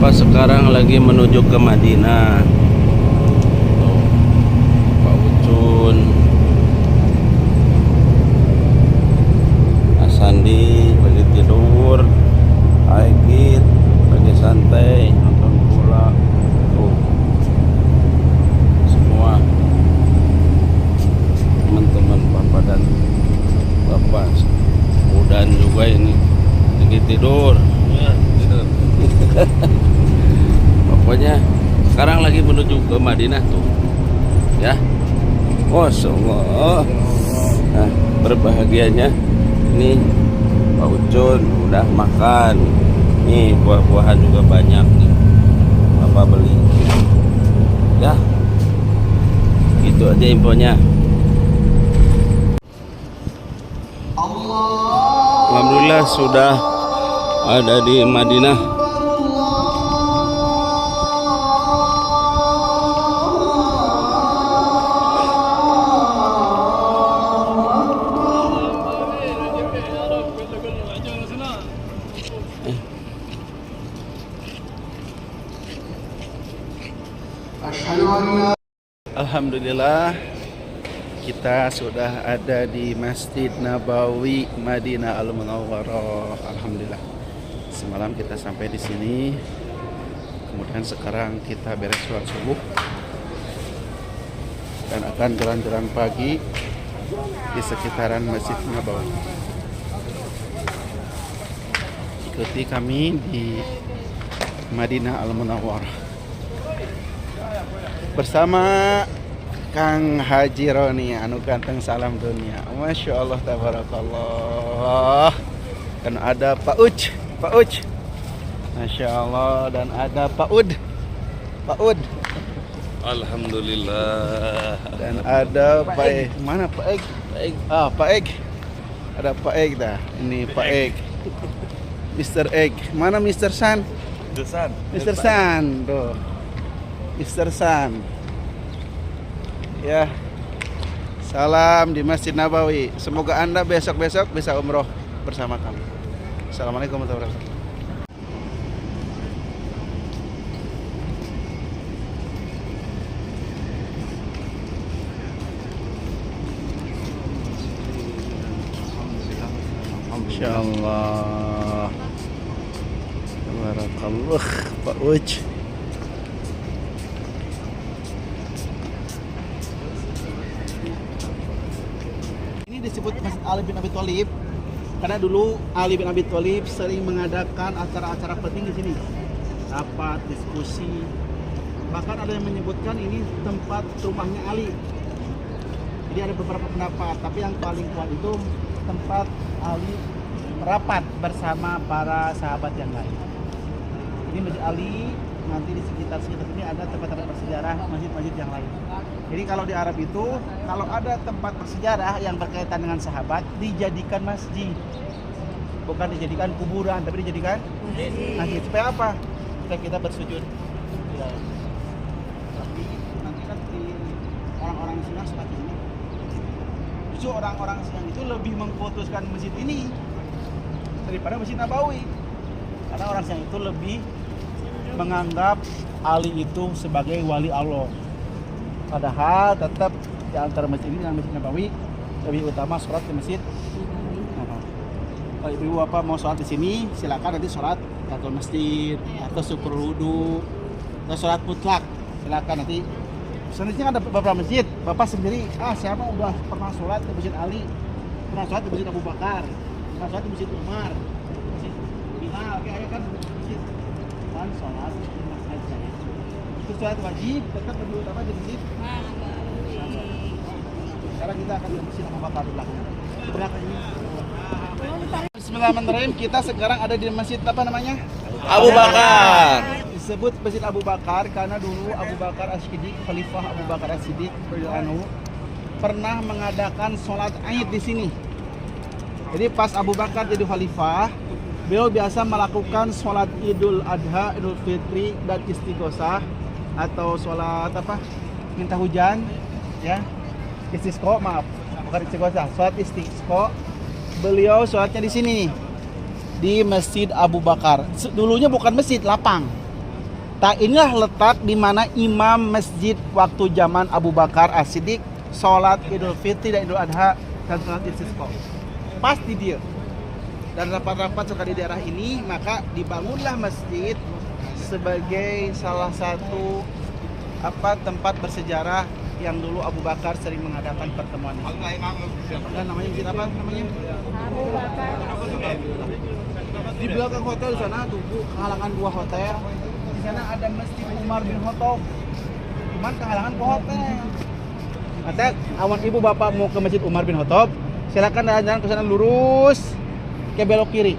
Bapak sekarang lagi menuju ke Madinah. Tuh, Pak Ucun, Asandi lagi tidur, Aigit lagi santai nonton bola. Tuh, semua teman-teman Bapak dan Bapak, Udan juga ini lagi tidur. Pokoknya sekarang lagi menuju ke Madinah tuh, ya. Masya Allah. Nah, berbahagianya ini Pak Ucun udah makan. Nih buah-buahan juga banyak nih, Bapak beli. Ya, gitu aja infonya. Alhamdulillah sudah ada di Madinah. Alhamdulillah kita sudah ada di Masjid Nabawi Madinah Al-Munawwarah. Alhamdulillah. Semalam kita sampai di sini. Kemudian sekarang kita beres sholat subuh dan akan jalan-jalan pagi di sekitaran Masjid Nabawi. Ikuti kami di Madinah Al-Munawwarah bersama Kang Haji Roni anu ganteng salam dunia. Masya Allah tabarakallah. Dan ada Pak Uj, Masya Allah. Dan ada Pak Ud. Alhamdulillah. Dan ada Pak Eg. Mana Pak Eg? Pak Eg. Ada Pak Eg dah. Ini Pak Eg. Mr. Eg. Mana Mr. San? Mr. San. Tuh. Mr. San. Ya. Salam di Masjid Nabawi. Semoga Anda besok-besok bisa umroh bersama kami. Assalamualaikum warahmatullahi wabarakatuh. Insyaallah. Barakallah Pak Uj. Ini disebut Masjid Ali bin Abi Thalib karena dulu Ali bin Abi Thalib sering mengadakan acara-acara penting di sini. Rapat, diskusi. Bahkan ada yang menyebutkan ini tempat rumahnya Ali. Jadi ada beberapa pendapat, tapi yang paling kuat itu tempat Ali merapat bersama para sahabat yang lain. Ini Masjid Ali, nanti di sekitar ini ada tempat-tempat bersejarah masjid-masjid yang lain. Jadi kalau di Arab itu, kalau ada tempat bersejarah yang berkaitan dengan sahabat, dijadikan masjid. Bukan dijadikan kuburan, tapi dijadikan masjid. Supaya apa? Supaya kita bersujud. Ya. Tapi nanti kan di orang-orang Siang seperti ini. Justru orang-orang Siang itu lebih mengfokuskan masjid ini daripada Masjid Nabawi. Karena orang Siang itu lebih menganggap Ali itu sebagai wali Allah. Padahal tetap di antara masjid ini dan Masjid Nabawi lebih utama sholat di masjid. Kalau ibu bapak mau sholat di sini, silakan nanti sholat atau masjid atau syukur wudu atau sholat mutlak. Silakan nanti. Selanjutnya ada beberapa masjid. Bapak sendiri, siapa udah pernah sholat di Masjid Ali, pernah sholat di Masjid Abu Bakar, pernah sholat di Masjid Umar, Masjid Bilal, kayak kan masjid. Dan sholat di masjid saya. Itu sholat wajib, tetap lebih utama di masjid. Sekarang kita akan di Masjid Abu Bakar belakang. Belakang ini. Bismillahirrahmanirrahim. Kita sekarang ada di masjid apa namanya? Abu Bakar. Disebut Masjid Abu Bakar karena dulu Abu Bakar As-Siddiq, Khalifah Abu Bakar As-Siddiq pernah mengadakan sholat Aid di sini. Jadi pas Abu Bakar jadi khalifah, beliau biasa melakukan sholat Idul Adha, Idul Fitri dan Istighosah atau sholat apa? Minta hujan, ya. Istisqa, maaf, bukan Istighosah, sholat Istisqa. Beliau sholatnya di sini, di Masjid Abu Bakar. Dulunya bukan masjid, lapang. Tak inilah letak di mana imam masjid waktu zaman Abu Bakar As-Siddiq sholat Idul Fitri dan Idul Adha dan sholat istisqa. Pas di dia. Dan rapat-rapat suka di daerah ini, maka dibangunlah masjid sebagai salah satu tempat bersejarah yang dulu Abu Bakar sering mengadakan pertemuan ini. Dan namanya masjid apa namanya? Abu Bakar. Di belakang hotel di sana tuh kehalangan 2 hotel. Di sana ada Masjid Umar bin Khattab. Cuman kehalangan ke hotel. Kata awan ibu bapak mau ke Masjid Umar bin Khattab, silakan jalan-jalan ke sana lurus ke belok kiri.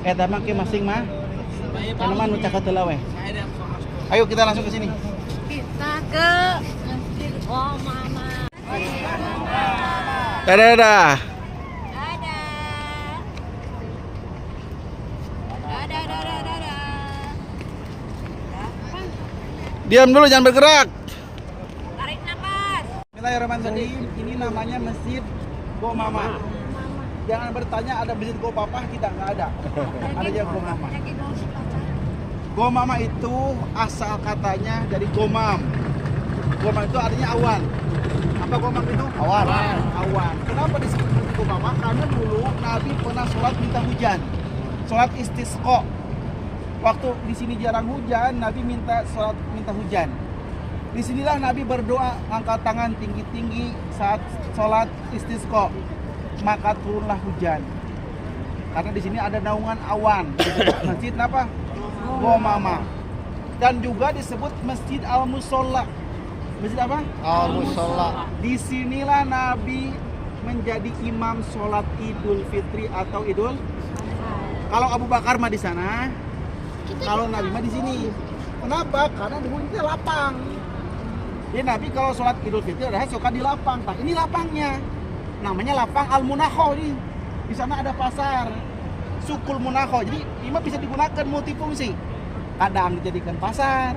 Tamang ke masing mah. Kana mah nu caket heula we. Ayo kita langsung ke sini. Kita ke Masjid Mama. Dadah. Dadah. Diam dulu, jangan bergerak. Tarik nafas. Bismillahirrahmanirrahim. Ini namanya Masjid Go Mama. Jangan bertanya ada masjid Go Papa, kita nggak ada. Ada aja Go Mama. Go Mama itu asal katanya dari Gomam. Gomam itu artinya awan. Apa Gomam itu? Awan. Awan. Kenapa disebut Go Mama? Karena dulu Nabi pernah sholat minta hujan. Sholat istisqa. Waktu di sini jarang hujan, Nabi minta hujan. Disinilah Nabi berdoa angkat tangan tinggi-tinggi saat sholat istisqa, maka turunlah hujan. Karena di sini ada naungan awan. Masjid apa? Gomama. Dan juga disebut Masjid Al-Musolla. Masjid apa? Al-Musolla. Disinilah Nabi menjadi imam sholat Idul Fitri atau Idul. Kalau Abu Bakar mah di sana. Kalau Nabi mah di sini. Kenapa? Karena dulu itu lapang. Jadi Nabi kalau sholat Idul Fitri adalah suka di lapang. Nah, ini lapangnya. Namanya lapang Al-Munakho nih. Di sana ada pasar Sukul Munakho. Jadi imam bisa digunakan multifungsi. Kadang dijadikan pasar,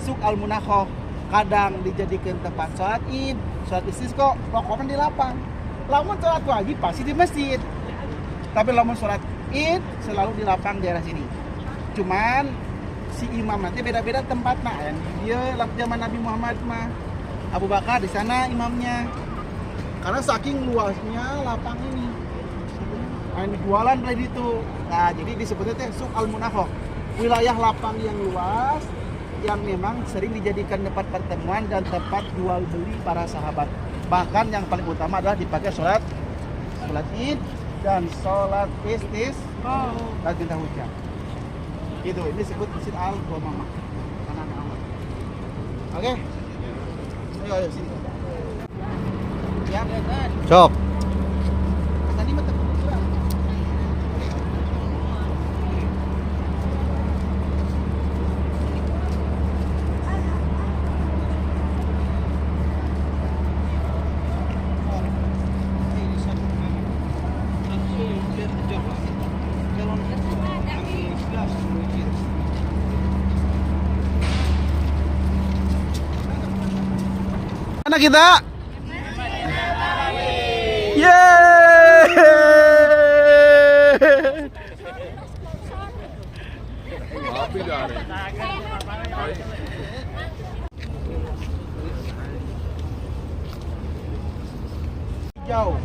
Suk Al-Munakho. Kadang dijadikan tempat sholat Id, sholat istisqa, pokoknya di lapang. Lamun sholat wajib pasti di masjid. Tapi lamun sholat Id selalu di lapang daerah sini. Cuman si imam nanti beda-beda tempatnya kan. Dia zaman Nabi Muhammad mah Abu Bakar di sana imamnya. Karena saking luasnya lapang ini. Nah, ini jualan dari itu. Nah, jadi disebutnya teh Suk Al-Munakho. Wilayah lapang yang luas yang memang sering dijadikan tempat pertemuan dan tempat jual beli para sahabat. Bahkan yang paling utama adalah dipakai sholat Id dan sholat istisqa dan minta hujan. Itu ini disebut Masjid Al-Gomama. Oke. Ayo sini. Ya, Sok. tadi mah mana kita? Yeay! Jauh.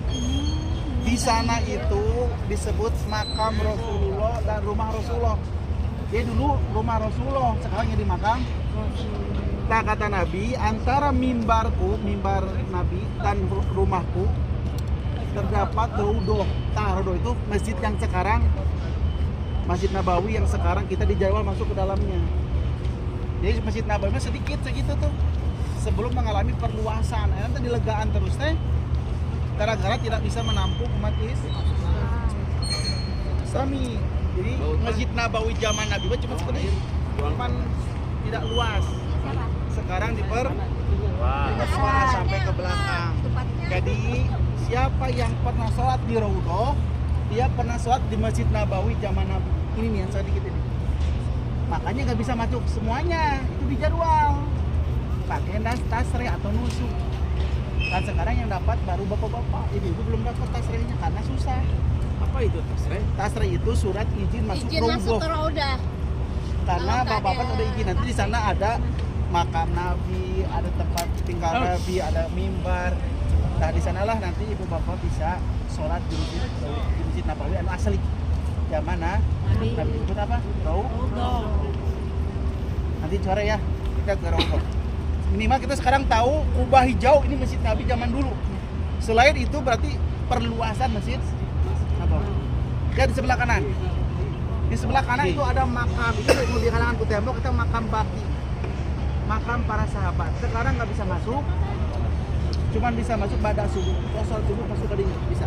Di sana itu disebut makam Rasulullah dan rumah Rasulullah. Dia dulu rumah Rasulullah, sekarang jadi makam. Nah, kata Nabi, antara mimbar Nabi dan rumahku terdapat Raudoh. Raudoh itu masjid yang sekarang Masjid Nabawi yang sekarang kita dijadwal masuk ke dalamnya. Jadi Masjid Nabawi sedikit segitu tuh. Sebelum mengalami perluasan, nanti dilegaan terus teh. Gara-gara tidak bisa menampung umat Islami. Jadi Masjid Nabawi zaman Nabi cuma seperti cuman tidak luas. Sekarang diperluas sampai ke belakang. Jadi siapa yang pernah sholat di Raudhah, dia pernah sholat di Masjid Nabawi zaman Nabi. Ini nih yang sedikit ini. Makanya nggak bisa masuk semuanya, itu dijadwal. Pakai tasreh atau nusuk. Dan sekarang yang dapat baru bapak-bapak. Ibu belum dapat tasrehnya karena susah. Apa itu tasreh? Tasreh itu surat izin masuk Izin masuk ke Raudhah. Raudah. karena Kalau nggak bapak ada- udah izin. Nanti di sana ada makam Nabi, ada tempat tinggal Nabi, ada mimbar. Nah di sanalah nanti ibu bapak bisa sholat di Masjid Nabawi anu asli. Yang mana? Nabi disebut apa? Raudhah. Nanti sore ya kita ke Raudhah. Minimal kita sekarang tahu kubah hijau ini Masjid Nabi zaman dulu. Selain itu berarti perluasan Masjid Nabawi. Ya di sebelah kanan. Di sebelah kanan itu ada makam. Itu mau di kalangan ku tembok kita makam baki. Makam para sahabat. Sekarang nggak bisa masuk. Cuman bisa masuk pada subuh. Kalau sholat subuh masuk tadi bisa.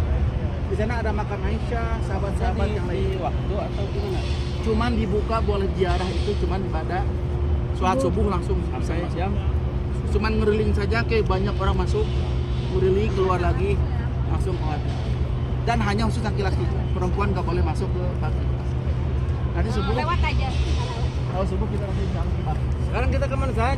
Di sana ada makam Aisyah, sahabat-sahabat yang lain. Waktu atau gimana? Cuman dibuka boleh ziarah itu cuman pada sholat subuh langsung Sampai siang. cuman ngeriling saja kayak banyak orang masuk ngeriling keluar lagi langsung keluar dan hanya khusus laki-laki, perempuan nggak boleh masuk ke pagi. Nanti subuh Lewat aja. kalau subuh kita nanti jam 4. Sekarang kita kemana, San?